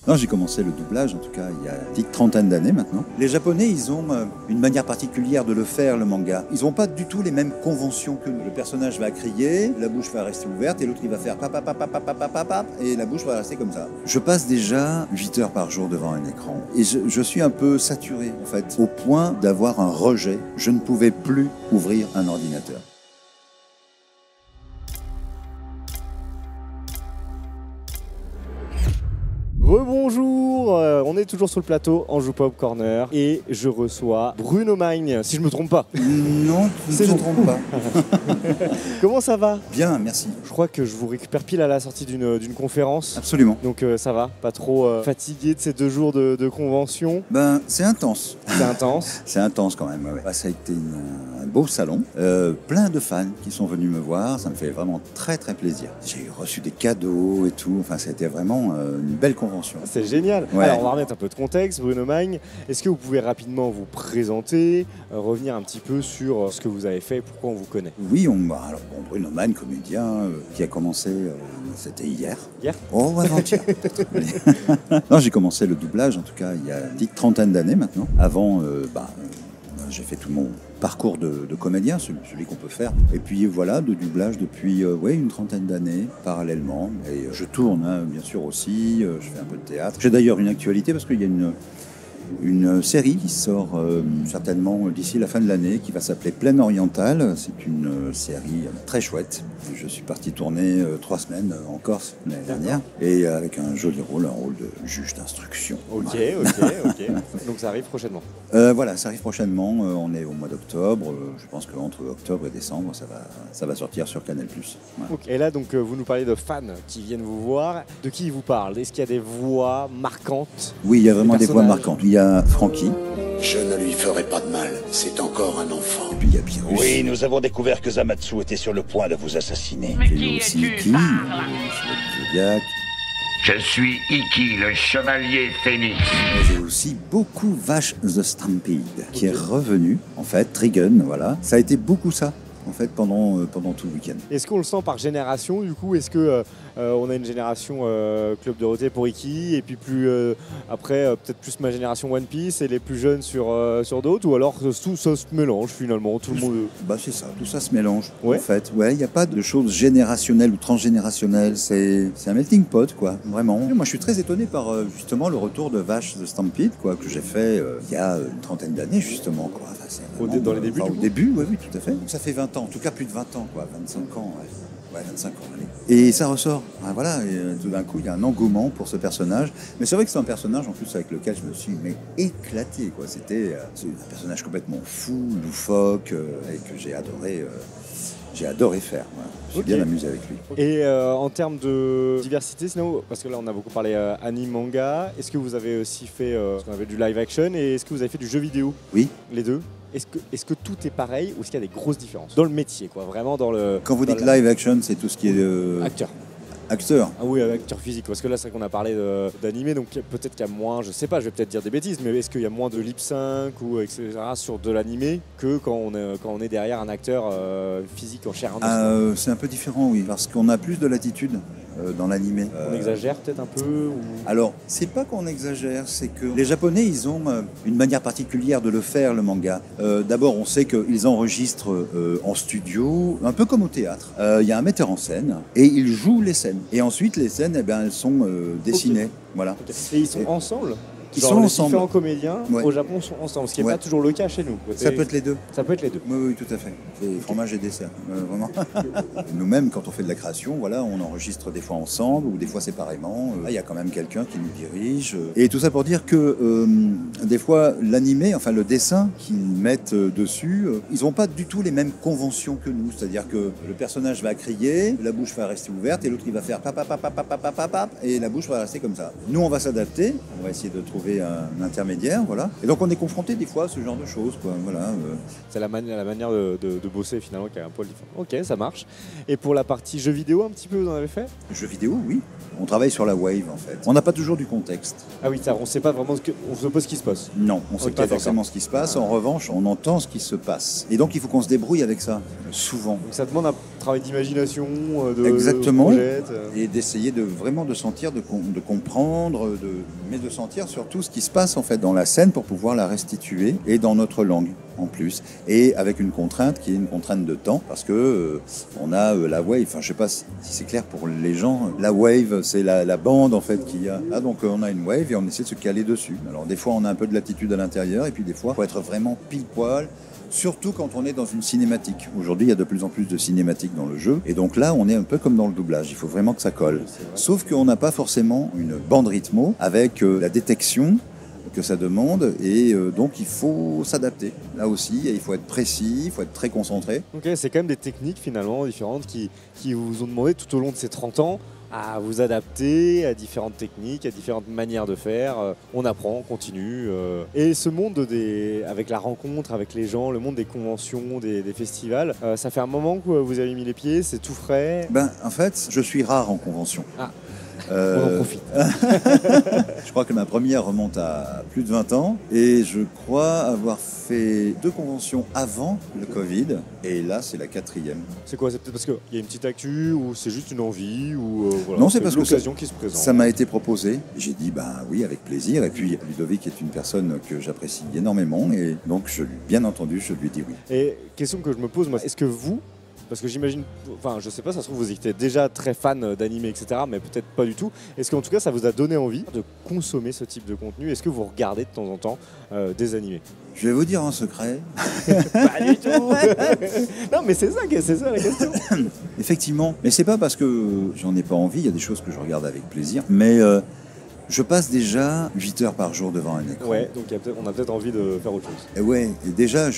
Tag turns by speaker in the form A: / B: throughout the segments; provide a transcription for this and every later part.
A: Non, j'ai commencé le doublage, en tout cas, il y a une petite trentaine d'années maintenant. Les Japonais, ils ont une manière particulière de le faire, le manga. Ils n'ont pas du tout les mêmes conventions que nous. Le personnage va crier, la bouche va rester ouverte, et l'autre, il va faire papa, papa, papa, papa, papa, et la bouche va rester comme ça. Je passe déjà 8 heures par jour devant un écran. Et je suis un peu saturé, en fait, au point d'avoir un rejet. Je ne pouvais plus ouvrir un ordinateur.
B: Rebonjour, on est toujours sur le plateau Anjou Pop Corner et je reçois Bruno Magne, si je me trompe pas.
A: Non, tu ne te trompes pas.
B: Comment ça va?
A: Bien, merci.
B: Je crois que je vous récupère pile à la sortie d'une conférence.
A: Absolument.
B: Donc ça va, pas trop fatigué de ces 2 jours de convention.
A: Ben, c'est intense.
B: C'est intense.
A: C'est intense quand même, ouais. Bah, ça a été un beau salon, plein de fans qui sont venus me voir, ça me fait vraiment très très plaisir. J'ai reçu des cadeaux et tout, enfin ça a été vraiment une belle convention.
B: C'est génial.
A: Ouais.
B: Alors on va remettre un peu de contexte, Bruno Magne. Est-ce que vous pouvez rapidement vous présenter, revenir un petit peu sur ce que vous avez fait, pourquoi on vous connaît?
A: Oui, alors bon, Bruno Magne, comédien, qui a commencé, c'était hier.
B: Hier?
A: Oh, avant-hier peut-être. Non, j'ai commencé le doublage, en tout cas, il y a une petite trentaine d'années maintenant. Avant, j'ai fait tout mon parcours de comédien, celui qu'on peut faire. Et puis voilà, de doublage depuis une trentaine d'années, parallèlement. Et je tourne, bien sûr aussi, je fais un peu de théâtre. J'ai d'ailleurs une actualité parce qu'il y a une série qui sort certainement d'ici la fin de l'année, qui va s'appeler Plaine Orientale. C'est une série très chouette. Je suis parti tourner 3 semaines en Corse l'année dernière, et avec un joli rôle, un rôle de juge d'instruction.
B: Ok. Donc ça arrive prochainement.
A: Voilà, ça arrive prochainement. On est au mois d'octobre. Je pense qu'entre octobre et décembre, ça va sortir sur Canal+. Voilà.
B: Okay. Et là, donc, vous nous parlez de fans qui viennent vous voir. De qui ils vous parlent? Est-ce qu'il y a des voix marquantes?
A: Oui, il y a vraiment des voix marquantes. Il y a Francky.
C: Je ne lui ferai pas de mal, c'est encore un enfant.
A: Et puis il y a Pyrrhus.
D: Oui, nous avons découvert que Zamatsu était sur le point de vous assassiner.
A: Il y a aussi Iki, Zodiac.
E: Je suis Iki, le chevalier phénix.
A: J'ai aussi beaucoup Vache the Stampede, qui est revenu, en fait, Trigun, voilà. Ça a été beaucoup ça, en fait, pendant tout le week-end.
B: Est-ce qu'on le sent par génération, du coup? Est-ce que on a une génération Club Dorothée pour Iki, et puis plus après, peut-être plus ma génération One Piece, et les plus jeunes sur d'autres? Ou alors tout ça se mélange, finalement, tout le monde...
A: Bah c'est ça, tout ça se mélange,
B: ouais.
A: En fait. Ouais, il n'y a pas de choses générationnelles ou transgénérationnelles, c'est un melting pot, quoi, vraiment. Et moi, je suis très étonné par, justement, le retour de Vache the Stampede, quoi, que j'ai fait il y a une trentaine d'années, justement, quoi. Enfin, vraiment,
B: dans les débuts,
A: au début, oui, tout à fait. Ça fait 20 ans, en tout cas plus de 20 ans, quoi, 25 ans, ouais. Ouais, 25 ans, allez. Et ça ressort. Voilà, et tout d'un coup, il y a un engouement pour ce personnage. Mais c'est vrai que c'est un personnage, en plus, avec lequel je me suis éclaté, quoi. C'est un personnage complètement fou, loufoque, et que j'ai adoré faire. Voilà. Je me suis bien amusé avec lui.
B: Et en termes de diversité, sinon, parce que là, on a beaucoup parlé anime, manga, est-ce que vous avez aussi fait ce qu'on appelle du live action, et est-ce que vous avez fait du jeu vidéo?
A: Oui.
B: Les deux? Est-ce que tout est pareil, ou est-ce qu'il y a des grosses différences dans le métier, quoi, vraiment dans le...
A: Quand vous dites live action, c'est tout ce qui est acteur.
B: Ah oui, acteur physique, parce que là c'est vrai qu'on a parlé d'animé, donc peut-être qu'il y a moins, je sais pas, je vais peut-être dire des bêtises, mais est-ce qu'il y a moins de lip sync ou etc. sur de l'animé que quand on est derrière un acteur physique en chair et en os?
A: C'est un peu différent, oui, parce qu'on a plus de latitude dans l'animé.
B: On exagère peut-être un peu ou...
A: Alors, c'est pas qu'on exagère, c'est que les Japonais, ils ont une manière particulière de le faire, le manga. D'abord, on sait qu'ils enregistrent en studio, un peu comme au théâtre. Il y a un metteur en scène et il joue les scènes. Et ensuite, les scènes, elles sont dessinées. Okay. Voilà.
B: Okay. Et ils sont ensemble?
A: Ils sont ensemble.
B: Les différents comédiens au Japon sont ensemble, ce qui n'est pas toujours le cas chez nous.
A: Ça peut être les deux.
B: Ça peut être les deux.
A: Oui, tout à fait. C'est fromage et dessert, vraiment. Nous-mêmes, quand on fait de la création, voilà, on enregistre des fois ensemble ou des fois séparément. Là, il y a quand même quelqu'un qui nous dirige. Et tout ça pour dire que des fois, l'animé, enfin le dessin qu'ils mettent dessus, ils n'ont pas du tout les mêmes conventions que nous. C'est-à-dire que le personnage va crier, la bouche va rester ouverte et l'autre il va faire papa, papa, papa, papa, papa, et la bouche va rester comme ça. Nous, on va s'adapter, on va essayer de trouver trouver un intermédiaire, voilà. Et donc on est confronté des fois à ce genre de choses, quoi. Voilà.
B: C'est la manière de bosser finalement qui est un poil différent. Ok, ça marche. Et pour la partie jeux vidéo, un petit peu, vous en avez fait?
A: Jeux vidéo, oui. On travaille sur la wave, en fait. On n'a pas toujours du contexte.
B: Ah oui, ça, on ne sait pas vraiment on se pose ce qui se passe.
A: Non, on ne sait
B: Ok,
A: pas
B: d'accord.
A: forcément ce qui se passe. En revanche, on entend ce qui se passe. Et donc il faut qu'on se débrouille avec ça, souvent.
B: Donc ça demande un travail d'imagination,
A: Exactement.
B: projette.
A: Et d'essayer vraiment de sentir, de comprendre, mais de sentir surtout ce qui se passe en fait dans la scène pour pouvoir la restituer et dans notre langue en plus. Et avec une contrainte qui est une contrainte de temps parce que on a la wave, enfin je sais pas si c'est clair pour les gens, la wave c'est la bande en fait qui a. Ah, donc on a une wave et on essaie de se caler dessus. Alors des fois on a un peu de latitude à l'intérieur et puis des fois il faut être vraiment pile poil. Surtout quand on est dans une cinématique. Aujourd'hui, il y a de plus en plus de cinématiques dans le jeu. Et donc là, on est un peu comme dans le doublage. Il faut vraiment que ça colle. Sauf qu'on n'a pas forcément une bande rythmo avec la détection que ça demande. Et donc, il faut s'adapter. Là aussi, il faut être précis, il faut être très concentré.
B: Ok, c'est quand même des techniques finalement différentes qui vous ont demandé tout au long de ces 30 ans à vous adapter à différentes techniques, à différentes manières de faire. On apprend, on continue. Et ce monde avec la rencontre avec les gens, le monde des conventions, des festivals, ça fait un moment que vous avez mis les pieds, c'est tout frais.
A: En fait, je suis rare en convention.
B: Ah. On en profite.
A: Je crois que ma première remonte à plus de 20 ans et je crois avoir fait 2 conventions avant le Covid et là c'est la 4e.
B: C'est quoi? C'est peut-être parce qu'il y a une petite actu ou c'est juste une envie ou voilà,
A: non, c'est parce que
B: l'occasion qui se présente.
A: Ça m'a été proposé. J'ai dit oui avec plaisir et puis Ludovic est une personne que j'apprécie énormément et donc bien entendu je lui ai dit oui.
B: Et question que je me pose moi, est-ce que vous, parce que j'imagine, enfin je sais pas, ça se trouve vous étiez déjà très fan d'anime, etc. Mais peut-être pas du tout. Est-ce qu'en tout cas ça vous a donné envie de consommer ce type de contenu? Est-ce que vous regardez de temps en temps des animés?
A: Je vais vous dire en secret.
B: Pas du tout. Non mais c'est ça la question.
A: Effectivement, mais c'est pas parce que j'en ai pas envie, il y a des choses que je regarde avec plaisir, mais je passe déjà 8 heures par jour devant un écran.
B: Ouais, donc on a peut-être envie de faire autre chose.
A: Et ouais, et déjà,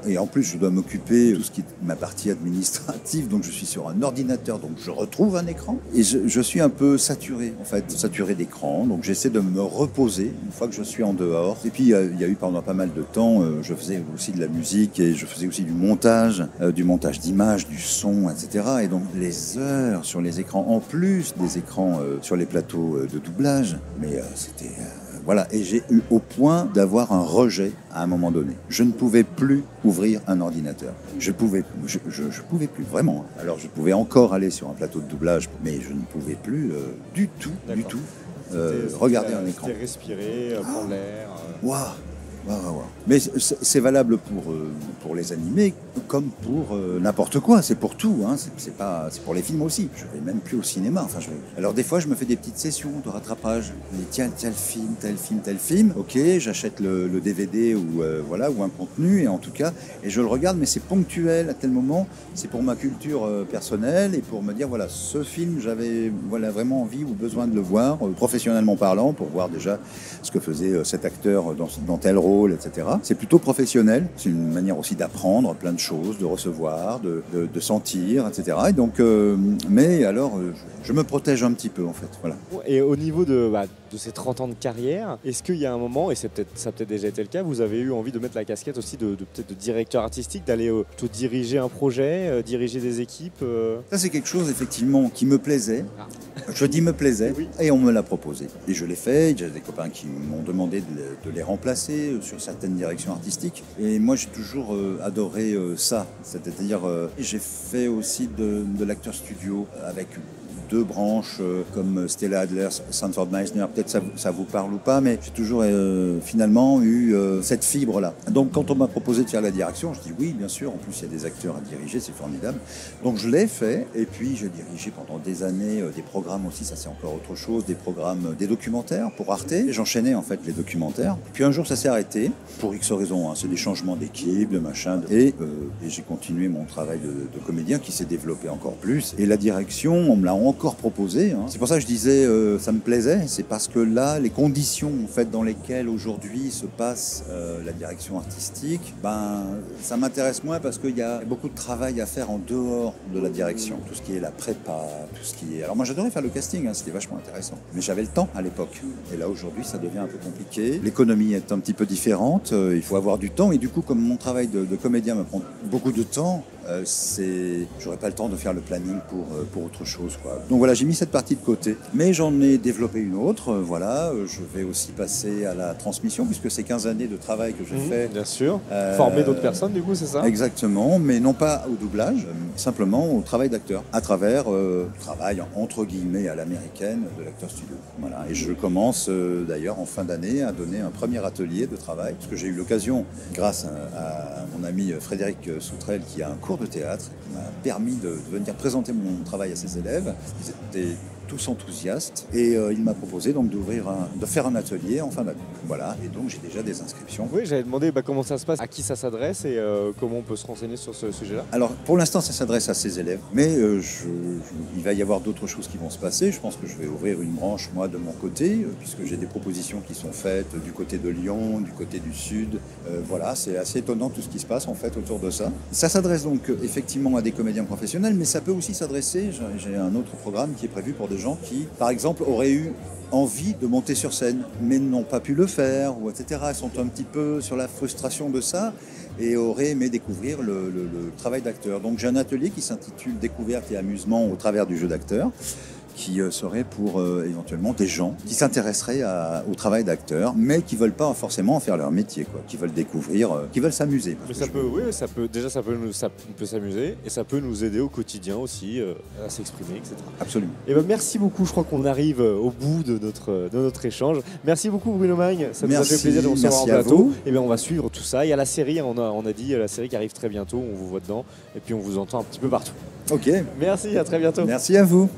A: et en plus, je dois m'occuper de tout ce qui est ma partie administrative, donc je suis sur un ordinateur, donc je retrouve un écran, et je suis un peu saturé, en fait, saturé d'écran, donc j'essaie de me reposer une fois que je suis en dehors. Et puis, il y a eu pendant pas mal de temps, je faisais aussi de la musique, et je faisais aussi du montage d'images, du son, etc. Et donc, les heures sur les écrans, en plus des écrans sur les plateaux de doublage, mais c'était... Voilà, et j'ai eu au point d'avoir un rejet à un moment donné. Je ne pouvais plus ouvrir un ordinateur. Je pouvais plus, vraiment. Alors je pouvais encore aller sur un plateau de doublage, mais je ne pouvais plus du tout regarder un écran.
B: C'était respirer, prendre l'air.
A: Waouh. Mais c'est valable pour les animés comme pour n'importe quoi. C'est pour tout. Hein. C'est pour les films aussi. Je vais même plus au cinéma. Alors des fois, je me fais des petites sessions de rattrapage. Je dis tiens, tel film. Ok, j'achète le DVD ou un contenu et en tout cas, et je le regarde, mais c'est ponctuel à tel moment. C'est pour ma culture personnelle et pour me dire voilà, ce film, j'avais vraiment envie ou besoin de le voir professionnellement parlant pour voir déjà ce que faisait cet acteur dans tel rôle, etc. C'est plutôt professionnel. C'est une manière aussi d'apprendre plein de choses, de recevoir, de sentir, etc. Et donc, mais alors, je me protège un petit peu, en fait. Voilà.
B: Et au niveau de ces 30 ans de carrière, est-ce qu'il y a un moment, et ça a peut-être déjà été le cas, vous avez eu envie de mettre la casquette aussi peut-être de directeur artistique, d'aller plutôt diriger un projet, diriger des équipes
A: Ça, c'est quelque chose, effectivement, qui me plaisait. Je dis me plaisait, oui. Et on me l'a proposé. Et je l'ai fait. J'ai des copains qui m'ont demandé de les remplacer sur certaines directions artistiques. Et moi, j'ai toujours adoré ça. C'est-à-dire, j'ai fait aussi de l'acteur studio avec 2 branches comme Stella Adler, Sanford Meisner, peut-être ça vous parle ou pas, mais j'ai toujours finalement eu cette fibre-là. Donc quand on m'a proposé de faire la direction, je dis oui, bien sûr, en plus il y a des acteurs à diriger, c'est formidable. Donc je l'ai fait, et puis j'ai dirigé pendant des années des programmes aussi, ça c'est encore autre chose, des documentaires pour Arte. J'enchaînais en fait les documentaires. Puis un jour ça s'est arrêté, pour X raisons, hein. C'est des changements d'équipe, de machin, et j'ai continué mon travail de comédien qui s'est développé encore plus. Et la direction, on me l'a encore encore proposé. Hein. C'est pour ça que je disais ça me plaisait. C'est parce que là, les conditions en fait, dans lesquelles aujourd'hui se passe la direction artistique, ça m'intéresse moins parce qu'il y a beaucoup de travail à faire en dehors de la direction. Tout ce qui est la prépa, tout ce qui est... Alors moi j'adorais faire le casting, hein, c'était vachement intéressant. Mais j'avais le temps à l'époque. Et là aujourd'hui ça devient un peu compliqué. L'économie est un petit peu différente, il faut avoir du temps. Et du coup comme mon travail de comédien me prend beaucoup de temps, j'aurais pas le temps de faire le planning pour autre chose, quoi. Donc voilà, j'ai mis cette partie de côté. Mais j'en ai développé une autre, voilà. Je vais aussi passer à la transmission, puisque c'est 15 années de travail que j'ai fait.
B: Bien sûr. Former d'autres personnes, du coup, c'est ça?
A: Exactement, mais non pas au doublage, simplement au travail d'acteur, à travers travail entre guillemets à l'américaine de l'acteur studio. Voilà. Et je commence d'ailleurs en fin d'année à donner un premier atelier de travail, parce que j'ai eu l'occasion, grâce à mon ami Frédéric Soutrel, qui a un cours de théâtre, qui m'a permis de venir présenter mon travail à ses élèves. Ils étaient tous enthousiastes et il m'a proposé donc de faire un atelier en fin d'année. Voilà, et donc j'ai déjà des inscriptions.
B: Oui, j'avais demandé comment ça se passe, à qui ça s'adresse et comment on peut se renseigner sur ce sujet-là.
A: Alors pour l'instant ça s'adresse à ses élèves, mais il va y avoir d'autres choses qui vont se passer. Je pense que je vais ouvrir une branche moi de mon côté, puisque j'ai des propositions qui sont faites du côté de Lyon, du côté du Sud. Voilà, c'est assez étonnant tout ce qui se passe en fait autour de ça. Ça s'adresse donc effectivement à des comédiens professionnels, mais ça peut aussi s'adresser, j'ai un autre programme qui est prévu pour des gens qui, par exemple, auraient eu envie de monter sur scène, mais n'ont pas pu le faire, ou etc. Ils sont un petit peu sur la frustration de ça et auraient aimé découvrir le travail d'acteur. Donc j'ai un atelier qui s'intitule « Découverte et amusement au travers du jeu d'acteur », qui serait pour éventuellement des gens qui s'intéresseraient au travail d'acteur, mais qui ne veulent pas forcément en faire leur métier, quoi, qui veulent découvrir, qui veulent s'amuser.
B: Mais ça peut s'amuser et ça peut nous aider au quotidien aussi à s'exprimer, etc.
A: Absolument.
B: Et merci beaucoup, je crois qu'on arrive au bout de notre échange. Merci beaucoup Bruno Magne, ça nous a fait plaisir de vous recevoir en plateau. Et bien on va suivre tout ça. Il y a la série, on a dit la série qui arrive très bientôt, on vous voit dedans et puis on vous entend un petit peu partout.
A: Ok.
B: Merci, à très bientôt.
A: Merci à vous.